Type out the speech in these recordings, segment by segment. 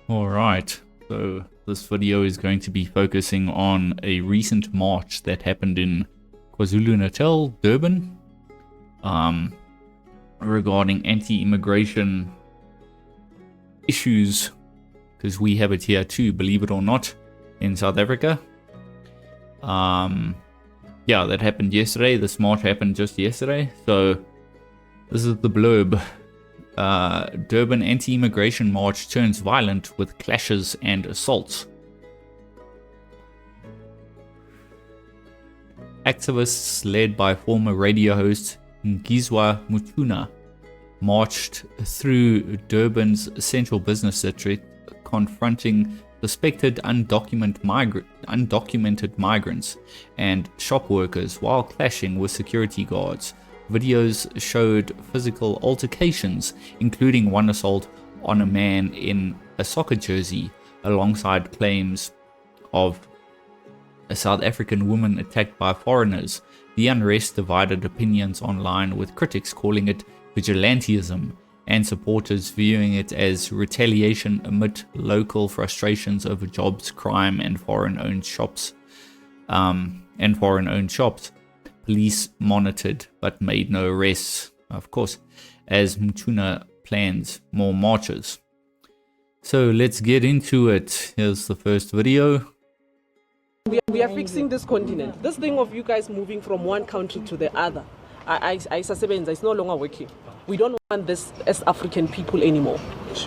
Alright, so this video is going to be focusing on a recent march that happened in KwaZulu-Natal, Durban, regarding anti-immigration issues, because we have it here too, believe it or not, in South Africa. Yeah, that happened yesterday. This march happened just yesterday. So this is the blurb. Durban anti-immigration march turns violent with clashes and assaults. Activists led by former radio host Ngizwa Mutuna marched through Durban's central business district, confronting suspected undocumented migrants and shop workers while clashing with security guards. Videos showed physical altercations, including one assault on a man in a soccer jersey, alongside claims of a South African woman attacked by foreigners. The unrest divided opinions online, with critics calling it vigilantism and supporters viewing it as retaliation amid local frustrations over jobs, crime, and foreign-owned shops. Police monitored but made no arrests, of course, as Mutuna plans more marches. So let's get into it. Here's the first video. We are fixing this continent. This thing of you guys moving from one country to the other, it's no longer working. We don't want this as African people anymore.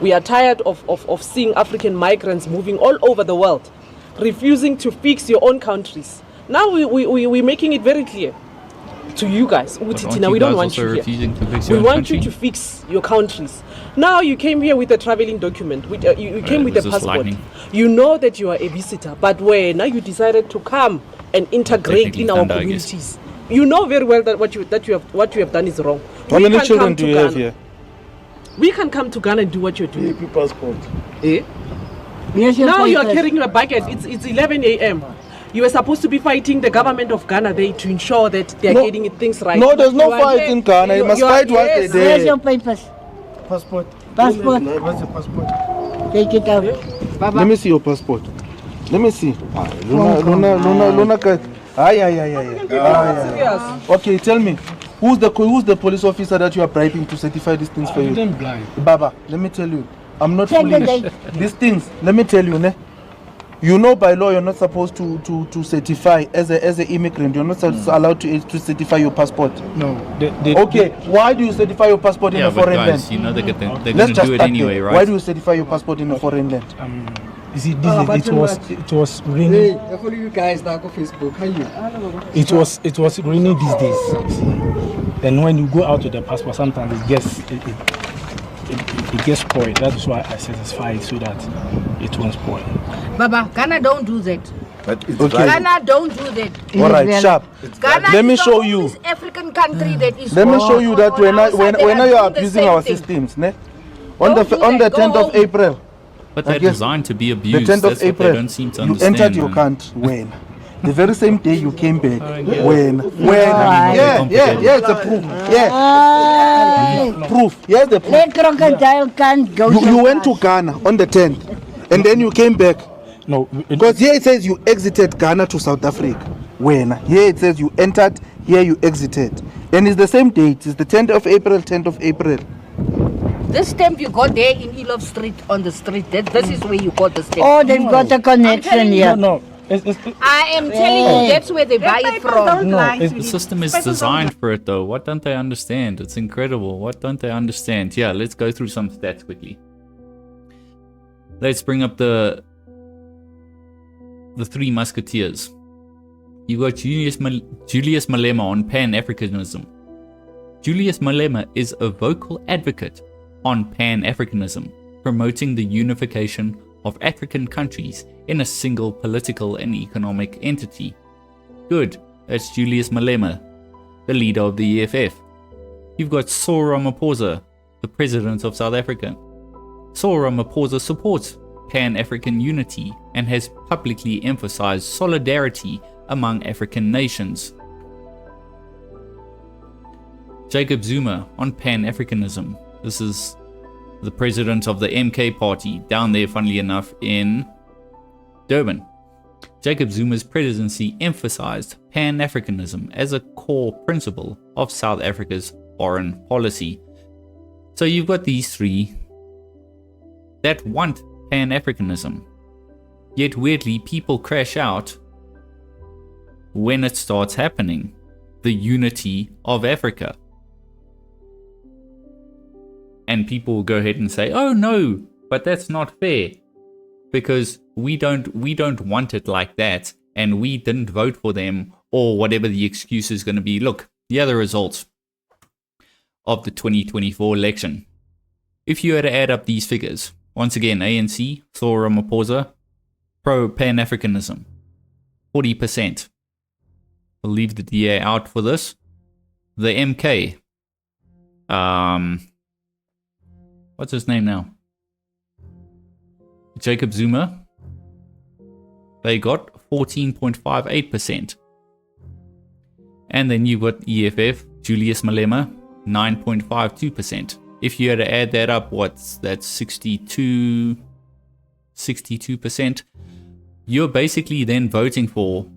We are tired of seeing African migrants moving all over the world, refusing to fix your own countries. Now we're making it very clear to you guys. We don't want you here. We want you to fix your countries. Now you came here with a traveling document. You came with a passport. You know that you are a visitor, but now you decided to come and integrate in our communities. You know very well that what you have done is wrong. How many children do you have here? We can come to Ghana and do what you're doing. Passport. Eh? Yes, now you are carrying a bucket. It's 11 a.m. You were supposed to be fighting the government of Ghana there to ensure that they are getting things right. No, there's no fight in Ghana. You must fight what they do. Where's your papers? Passport. Passport. Where's your passport? Take it out. Let me see your passport. Let me see. Luna. Okay, tell me, who's the police officer that you are bribing to certify these things for you? I didn't bribe. Baba, let me tell you, I'm not foolish. These things, let me tell you, you know by law you're not supposed to certify as an immigrant. You're not allowed to certify your passport. No. Okay, why do you certify your passport in a foreign land? You know they're going to do it anyway, right? Why do you certify your passport in a foreign land? You see, it was raining. Hey, I follow you guys now on Facebook. How you? It was raining these days. Then when you go out with the passport, sometimes it gets spoiled. That is why I satisfy it so that it won't spoil. Baba, Ghana don't do that. Ghana don't do that. All right, sharp. Ghana Let me show you. African country that is. Let me show you that when you are abusing our systems, on the 10th of April. But they're designed to be abused. The 10th of That's April, what they don't seem to you understand. entered your country when? The very same day you came back. When? It's a proof. Proof. Here's the proof. That crocodile can't go. You went to Ghana on the 10th, and then you came back. No, because here it says you exited Ghana to South Africa. When? Here it says you entered, here you exited. And it's the same date. It's the 10th of April, 10th of April. This stamp you got there in Elof Street on the street. This is where you got the stamp. Oh, they've got a connection here. No. I am telling you, that's where they buy it from. The system is designed for it, though. What don't they understand? It's incredible. What don't they understand? Yeah, let's go through some stats quickly. Let's bring up the Three Musketeers. You got Julius Malema on Pan-Africanism. Julius Malema is a vocal advocate on Pan-Africanism, promoting the unification of African countries in a single political and economic entity. Good, that's Julius Malema, the leader of the EFF. You've got Cyril Ramaphosa, the president of South Africa. Cyril Ramaphosa supports Pan-African unity and has publicly emphasized solidarity among African nations. Jacob Zuma on Pan-Africanism. This is the president of the MK party, down there, funnily enough, in Durban. Jacob Zuma's presidency emphasized Pan-Africanism as a core principle of South Africa's foreign policy. So you've got these three that want Pan-Africanism, yet weirdly people crash out when it starts happening. The unity of Africa. And people will go ahead and say, oh no, but that's not fair, because we don't want it like that, and we didn't vote for them, or whatever the excuse is going to be. Look, the other results of the 2024 election. If you had to add up these figures, once again, ANC, Cyril Ramaphosa, pro-Pan-Africanism, 40%. I'll leave the DA out for this. The MK, what's his name now? Jacob Zuma, they got 14.58%. And then you've got EFF, Julius Malema, 9.52%. If you had to add that up, that's 62%. You're basically then voting for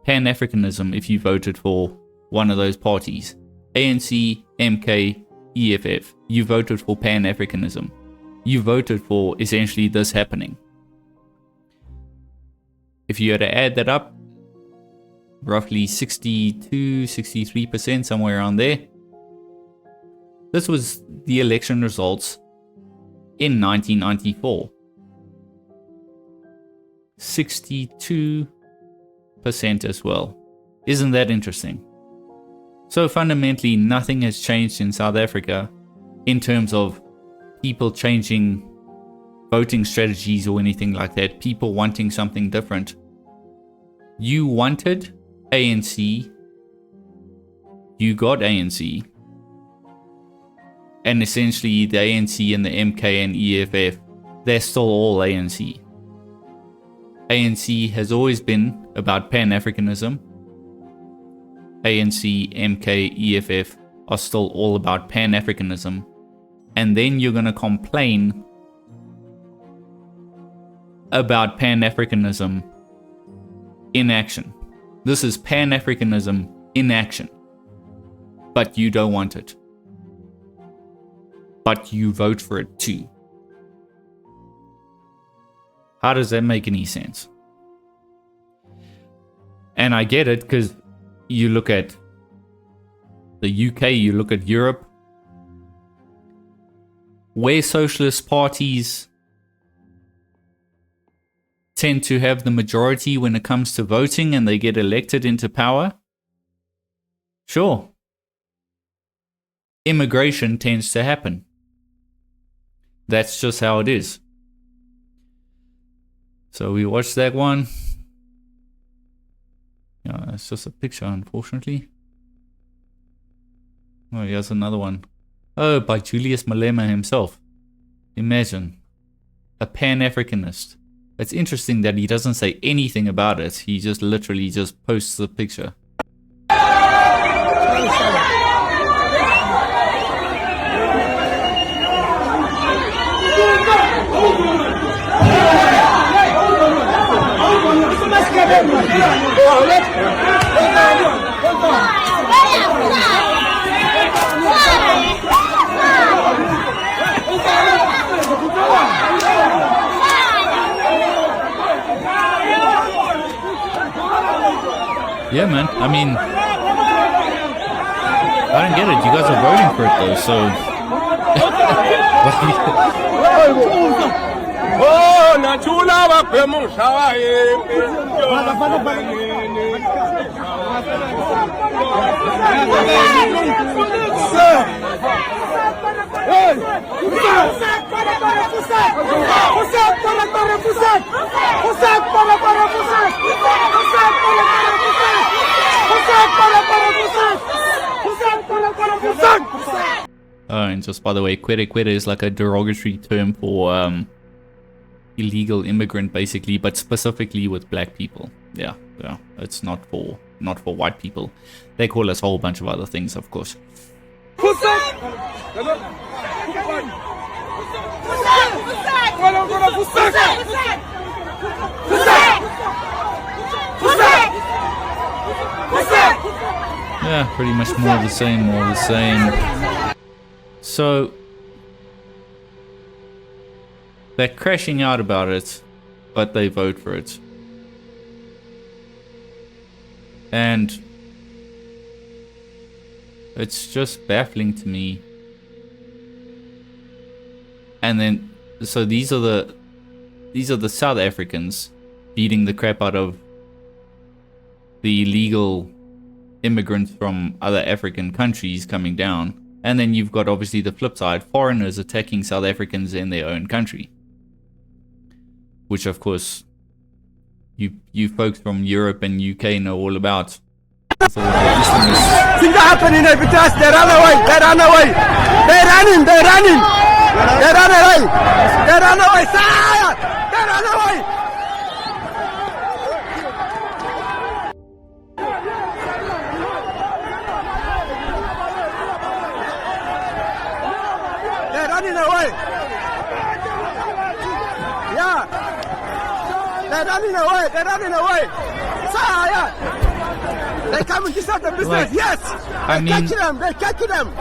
Pan-Africanism if you voted for one of those parties. ANC, MK, EFF. You voted for Pan-Africanism. You voted for essentially this happening. If you had to add that up, roughly 63%, somewhere around there. This was the election results in 1994. 62% as well. Isn't that interesting? So fundamentally, nothing has changed in South Africa in terms of people changing voting strategies or anything like that. People wanting something different. You wanted ANC. You got ANC. And essentially the ANC and the MK and EFF, they're still all ANC. ANC has always been about Pan-Africanism. ANC, MK, EFF are still all about Pan-Africanism. And then you're going to complain about Pan-Africanism in action. This is Pan-Africanism in action. But you don't want it. But you vote for it too. How does that make any sense? And I get it, because you look at the UK, you look at Europe, where socialist parties tend to have the majority when it comes to voting and they get elected into power. Sure. Immigration tends to happen. That's just how it is. So we watched that one. Yeah, it's just a picture, unfortunately. Oh, here's another one. Oh, by Julius Malema himself. Imagine. A Pan-Africanist. It's interesting that he doesn't say anything about it. He just literally just posts the picture. Yeah, man. I mean, I don't get it. You guys are voting for it, though, so... Oh, and just by the way, kwere is like a derogatory term for illegal immigrant, basically, but specifically with black people. Yeah, it's not for white people. They call us a whole bunch of other things, of course. Yeah, pretty much more the same. So they're crashing out about it, but they vote for it. And it's just baffling to me. And then, so these are the South Africans beating the crap out of the illegal immigrants from other African countries coming down. And then you've got obviously the flip side, foreigners attacking South Africans in their own country. Which of course, you folks from Europe and UK know all about. It's all about Islamists. Things are happening every time. They run away. They're running. They run away. Sire! They run away. They're running away. Yeah. They're running away. Sire! They come and disrupt the business. Like, Yes. I mean, They're catching them.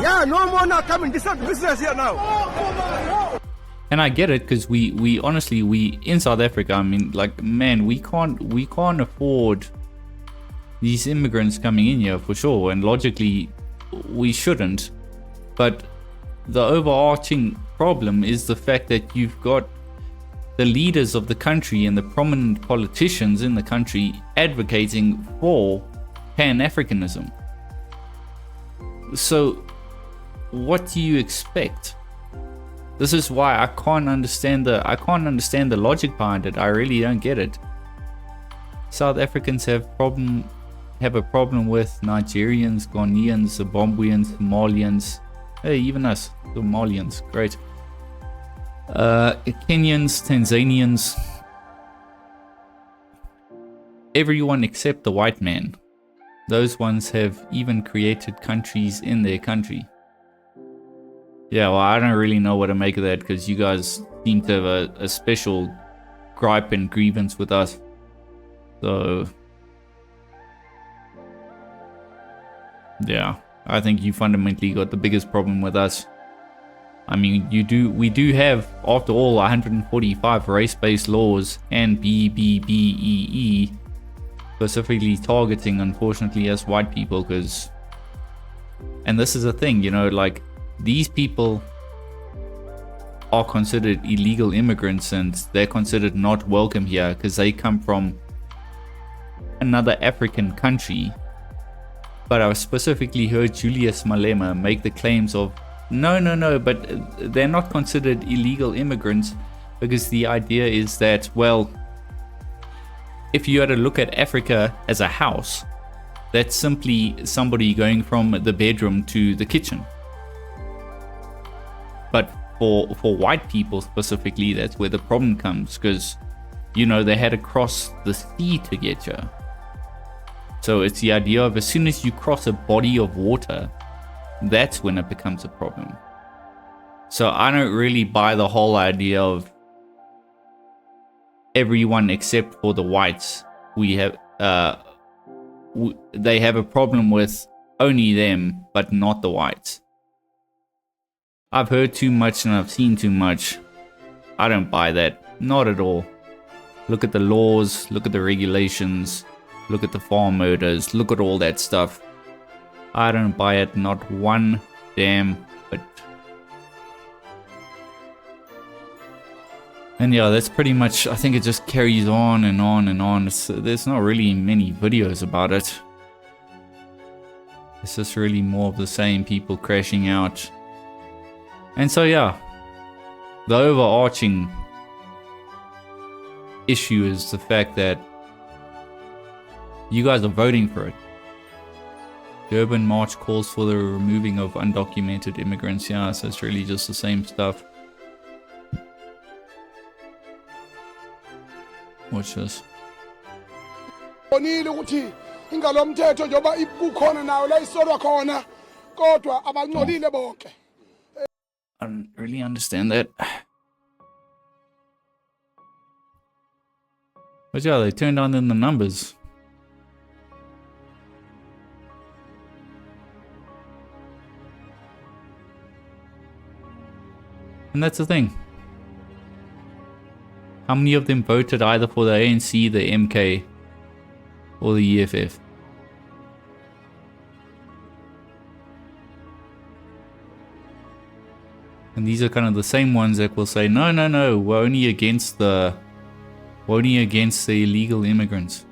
Yeah, no more now. Come and disrupt the business here now. and I get it, because we honestly, in South Africa, I mean, like, man, we can't afford these immigrants coming in here for sure, and logically we shouldn't. But the overarching problem is the fact that you've got the leaders of the country and the prominent politicians in the country advocating for Pan-Africanism. So what do you expect? This is why I can't understand the logic behind it. I really don't get it. South Africans have a problem with Nigerians, Ghanaians, Zimbabweans, Somalians. Hey, even us, Somalians, great. Kenyans, Tanzanians, everyone except the white man. Those ones have even created countries in their country. Yeah, well, I don't really know what to make of that, because you guys seem to have a special gripe and grievance with us. So yeah, I think you fundamentally got the biggest problem with us. I mean, we do have, after all, 145 race-based laws and BBBEE specifically targeting, unfortunately, us white people, because, and this is a thing, you know, like, these people are considered illegal immigrants and they're considered not welcome here because they come from another African country. But I specifically heard Julius Malema make the claims of, no, but they're not considered illegal immigrants, because the idea is that, well, if you had to look at Africa as a house, that's simply somebody going from the bedroom to the kitchen. But for white people specifically, that's where the problem comes, because, you know, they had to cross the sea to get here. So it's the idea of, as soon as you cross a body of water, that's when it becomes a problem. So I don't really buy the whole idea of everyone except for the whites. They have a problem with only them, but not the whites. I've heard too much and I've seen too much. I don't buy that. Not at all. Look at the laws, look at the regulations, look at the farm murders, look at all that stuff. I don't buy it, not one damn bit. And yeah, that's pretty much, I think it just carries on and on and on. There's not really many videos about it. It's just really more of the same, people crashing out. And so yeah, the overarching issue is the fact that you guys are voting for it. Durban March calls for the removing of undocumented immigrants. Yeah, so it's really just the same stuff. Watch this. I don't really understand that. But yeah, they turned on in the numbers. And that's the thing. How many of them voted either for the ANC, the MK, or the EFF? And these are kind of the same ones that will say, no, no, no, we're only against the illegal immigrants.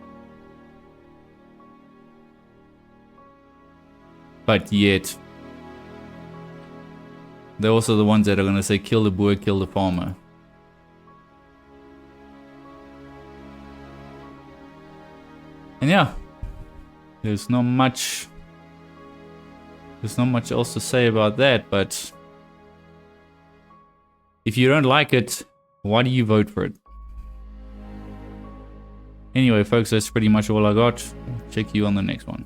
But yet, they're also the ones that are going to say, kill the boer, kill the farmer. And yeah, there's not much else to say about that, but if you don't like it, why do you vote for it? Anyway, folks, that's pretty much all I got. Check you on the next one.